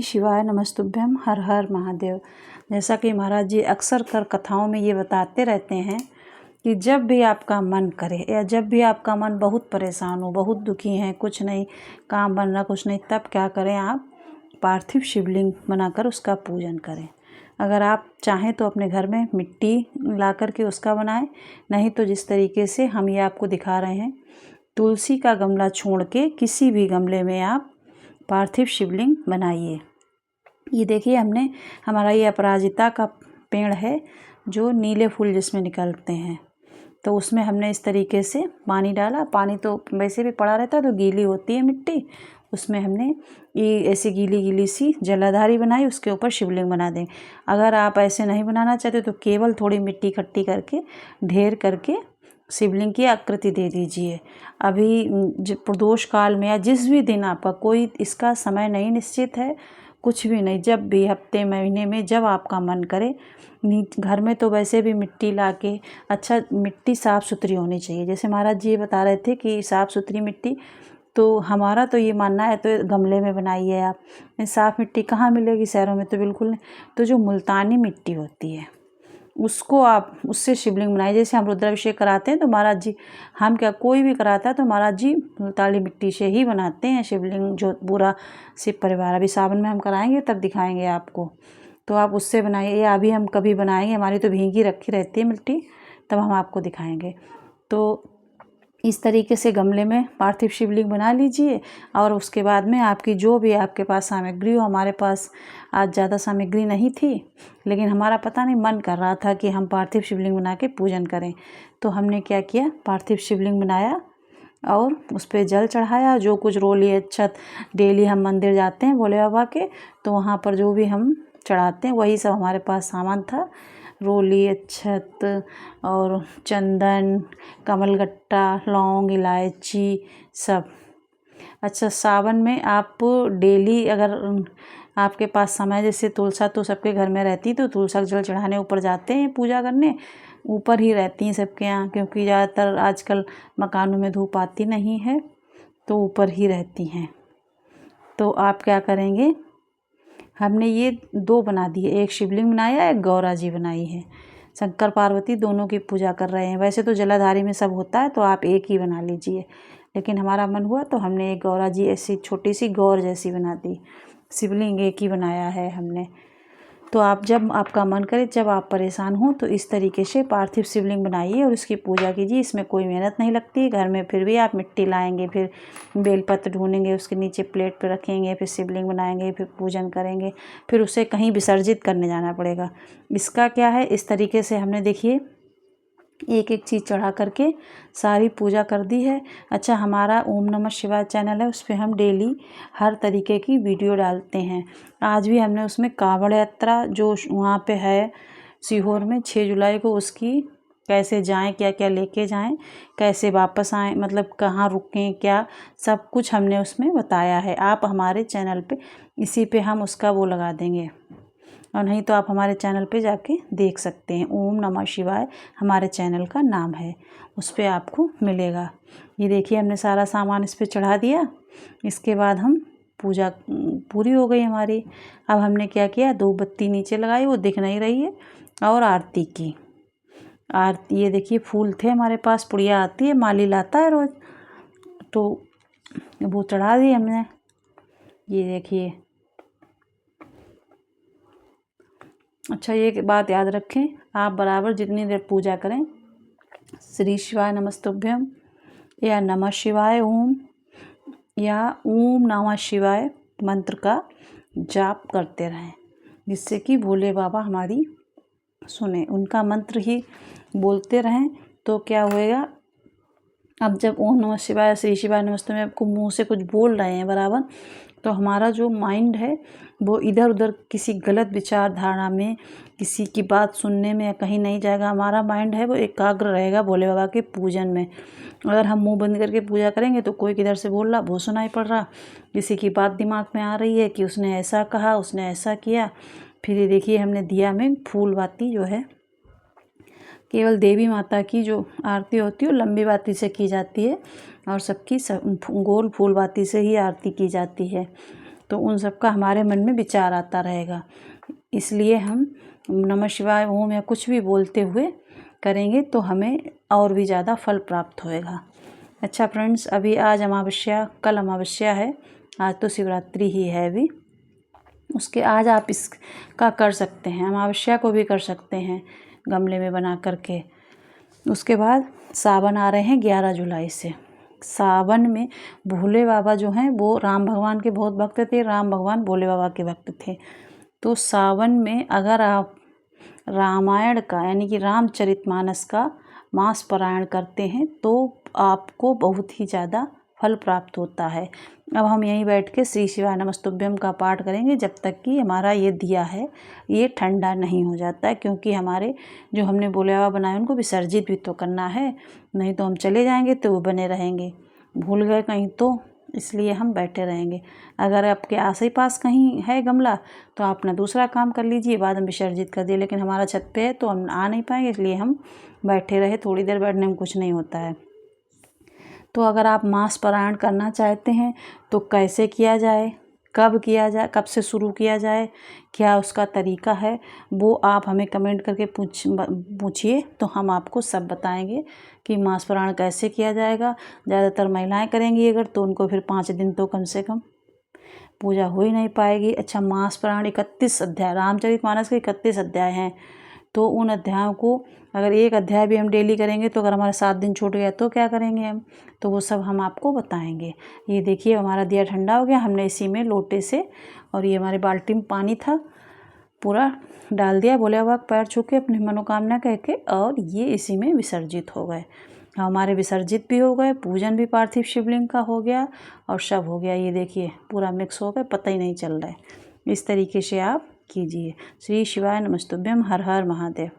शिवाय नमस्तुभ्यम। हर हर महादेव। जैसा कि महाराज जी अक्सर कर कथाओं में ये बताते रहते हैं कि जब भी आपका मन करे या जब भी आपका मन बहुत परेशान हो, बहुत दुखी हैं, कुछ नहीं काम बन रहा, कुछ नहीं, तब क्या करें, आप पार्थिव शिवलिंग बनाकर उसका पूजन करें। अगर आप चाहें तो अपने घर में मिट्टी ला कर के उसका बनाएं, नहीं तो जिस तरीके से हम ये आपको दिखा रहे हैं, तुलसी का गमला छोड़ के किसी भी गमले में आप पार्थिव शिवलिंग बनाइए। ये देखिए, हमारा ये अपराजिता का पेड़ है जो नीले फूल जिसमें निकलते हैं, तो उसमें हमने इस तरीके से पानी डाला। पानी तो वैसे भी पड़ा रहता है तो गीली होती है मिट्टी, उसमें हमने ये ऐसी गीली गीली सी जलाधारी बनाई, उसके ऊपर शिवलिंग बना दें। अगर आप ऐसे नहीं बनाना चाहते तो केवल थोड़ी मिट्टी इकट्ठी करके ढेर करके शिवलिंग की आकृति दे दीजिए। अभी प्रदोष काल में या जिस भी दिन आपका, कोई इसका समय नहीं निश्चित है, कुछ भी नहीं, जब भी हफ्ते महीने में जब आपका मन करे, घर में तो वैसे भी मिट्टी लाके, अच्छा मिट्टी साफ़ सुथरी होनी चाहिए। जैसे महाराज जी ये बता रहे थे कि साफ़ सुथरी मिट्टी, तो हमारा तो ये मानना है तो गमले में बनाइए आप। साफ़ मिट्टी कहाँ मिलेगी, शहरों में तो बिल्कुल नहीं। तो जो मुल्तानी मिट्टी होती है उसको आप, उससे शिवलिंग बनाइए। जैसे हम रुद्राभिषेक कराते हैं तो महाराज जी, हम क्या कोई भी कराता है तो महाराज जी मुल्तानी मिट्टी से ही बनाते हैं शिवलिंग, जो पूरा शिव परिवार। अभी सावन में हम कराएंगे तब दिखाएंगे आपको, तो आप उससे बनाइए, या अभी हम कभी बनाएंगे, हमारी तो भीगी रखी रहती है मिट्टी, तब हम आपको दिखाएंगे। तो इस तरीके से गमले में पार्थिव शिवलिंग बना लीजिए, और उसके बाद में आपकी जो भी आपके पास सामग्री हो, हमारे पास आज ज़्यादा सामग्री नहीं थी, लेकिन हमारा पता नहीं मन कर रहा था कि हम पार्थिव शिवलिंग बना के पूजन करें, तो हमने क्या किया, पार्थिव शिवलिंग बनाया और उस पर जल चढ़ाया। जो कुछ रोली अक्षत, डेली हम मंदिर जाते हैं भोले बाबा के, तो वहाँ पर जो भी हम चढ़ाते हैं वही सब हमारे पास सामान था। रोली अक्षत और चंदन, कमलगट्टा, लौंग, इलायची सब। अच्छा, सावन में आप डेली, अगर आपके पास समय, जैसे तुलसा तो सबके घर में रहती, तो तुलसा जल चढ़ाने ऊपर जाते हैं, पूजा करने ऊपर ही रहती हैं सबके यहाँ, क्योंकि ज़्यादातर आजकल मकानों में धूप आती नहीं है, तो ऊपर ही रहती हैं। तो आप क्या करेंगे, हमने ये दो बना दिए, एक शिवलिंग बनाया, एक गौरा जी बनाई है। शंकर पार्वती दोनों की पूजा कर रहे हैं। वैसे तो जलाधारी में सब होता है तो आप एक ही बना लीजिए, लेकिन हमारा मन हुआ तो हमने एक गौरा जी ऐसी छोटी सी गौर जैसी बना दी। शिवलिंग एक ही बनाया है हमने। तो आप जब आपका मन करे, जब आप परेशान हो, तो इस तरीके से पार्थिव शिवलिंग बनाइए और उसकी पूजा कीजिए। इसमें कोई मेहनत नहीं लगती घर में। फिर भी आप मिट्टी लाएंगे, फिर बेलपत्र ढूंढेंगे, उसके नीचे प्लेट पर रखेंगे, फिर शिवलिंग बनाएंगे, फिर पूजन करेंगे, फिर उसे कहीं विसर्जित करने जाना पड़ेगा। इसका क्या है, इस तरीके से हमने देखिए एक एक चीज़ चढ़ा करके सारी पूजा कर दी है। अच्छा, हमारा ओम नमः शिवाय चैनल है, उस पर हम डेली हर तरीके की वीडियो डालते हैं। आज भी हमने उसमें कांवड़ यात्रा जो वहाँ पे है सीहोर में 6 जुलाई को, उसकी कैसे जाएं, क्या क्या लेके जाएं, कैसे वापस आएं, मतलब कहाँ रुकें, क्या सब कुछ हमने उसमें बताया है। आप हमारे चैनल पे, इसी पे हम उसका वो लगा देंगे, और नहीं तो आप हमारे चैनल पे जाके देख सकते हैं। ओम नमः शिवाय हमारे चैनल का नाम है, उस पर आपको मिलेगा। ये देखिए, हमने सारा सामान इस पर चढ़ा दिया। इसके बाद हम पूजा पूरी हो गई हमारी। अब हमने क्या किया, 2 बत्ती नीचे लगाई, वो दिख नहीं रही है, और आरती की। आरती, ये देखिए फूल थे हमारे पास, पुड़िया आती है, माली लाता है रोज़, तो वो चढ़ा दी हमने। ये देखिए। अच्छा, ये बात याद रखें, आप बराबर जितनी देर पूजा करें, श्री शिवाय नमस्तुभ्यम या नमः शिवाय ओम या ओम नमः शिवाय मंत्र का जाप करते रहें, जिससे कि भोले बाबा हमारी सुने। उनका मंत्र ही बोलते रहें तो क्या होएगा, अब जब ओम नमः शिवाय, श्री शिवाय नमस्तुभ्यम आपको मुँह से कुछ बोल रहे हैं बराबर, तो हमारा जो माइंड है वो इधर उधर किसी गलत विचारधारा में, किसी की बात सुनने में कहीं नहीं जाएगा। हमारा माइंड है वो एकाग्र रहेगा भोले बाबा के पूजन में। अगर हम मुंह बंद करके पूजा करेंगे तो कोई किधर से बोल रहा, वो सुनाई पड़ रहा, किसी की बात दिमाग में आ रही है कि उसने ऐसा कहा, उसने ऐसा किया। फिर ये देखिए, हमने दिया में फूल बाती जो है, केवल देवी माता की जो आरती होती है वो लंबी बाती से की जाती है, और सबकी गोल फूल बाती से ही आरती की जाती है। तो उन सब का हमारे मन में विचार आता रहेगा। इसलिए हम नमः शिवाय ओम या कुछ भी बोलते हुए करेंगे तो हमें और भी ज़्यादा फल प्राप्त होएगा। अच्छा फ्रेंड्स, अभी आज अमावस्या, कल अमावस्या है, आज तो शिवरात्रि ही है अभी। उसके आज आप इसका कर सकते हैं, अमावस्या को भी कर सकते हैं गमले में बना करके। उसके बाद सावन आ रहे हैं 11 जुलाई से। सावन में भोले बाबा जो हैं वो राम भगवान के बहुत भक्त थे, राम भगवान भोले बाबा के भक्त थे। तो सावन में अगर आप रामायण का यानी कि रामचरितमानस का मास पारायण करते हैं तो आपको बहुत ही ज़्यादा फल प्राप्त होता है। अब हम यहीं बैठ के श्री शिवाय नमस्तुभ्यम का पाठ करेंगे जब तक कि हमारा ये दिया है ये ठंडा नहीं हो जाता है, क्योंकि हमारे जो हमने भोले बाबा बनाए उनको विसर्जित भी तो करना है, नहीं तो हम चले जाएंगे तो वो बने रहेंगे, भूल गए कहीं तो इसलिए हम बैठे रहेंगे। अगर आपके आस ही पास कहीं है गमला तो आप अपना दूसरा काम कर लीजिए, बाद में विसर्जित कर दिए, लेकिन हमारा छत पे है तो हम आ नहीं पाएंगे, इसलिए हम बैठे रहे। थोड़ी देर बैठने में कुछ नहीं होता है। तो अगर आप मास पारायण करना चाहते हैं तो कैसे किया जाए, कब किया जाए, कब से शुरू किया जाए, क्या उसका तरीका है, वो आप हमें कमेंट करके पूछिए तो हम आपको सब बताएंगे कि मास पारायण कैसे किया जाएगा। ज़्यादातर महिलाएं करेंगी अगर तो उनको फिर 5 दिन तो कम से कम पूजा हो ही नहीं पाएगी। अच्छा, मास पारायण 31 अध्याय, रामचरितमानस के 31 अध्याय हैं, तो उन अध्यायों को अगर एक अध्याय भी हम डेली करेंगे तो अगर हमारे 7 दिन छूट गया तो क्या करेंगे हम, तो वो सब हम आपको बताएंगे। ये देखिए हमारा दिया ठंडा हो गया, हमने इसी में लोटे से, और ये हमारे बाल्टी में पानी था पूरा डाल दिया, भोले बाबा पैर छू के अपनी मनोकामना कह के, और ये इसी में विसर्जित हो गए। हमारे विसर्जित भी हो गए, पूजन भी पार्थिव शिवलिंग का हो गया और सब हो गया। ये देखिए पूरा मिक्स हो गया, पता ही नहीं चल रहा है। इस तरीके से आप कीजिए। श्री शिवाय नमस्तुभ्यम। हर हर महादेव।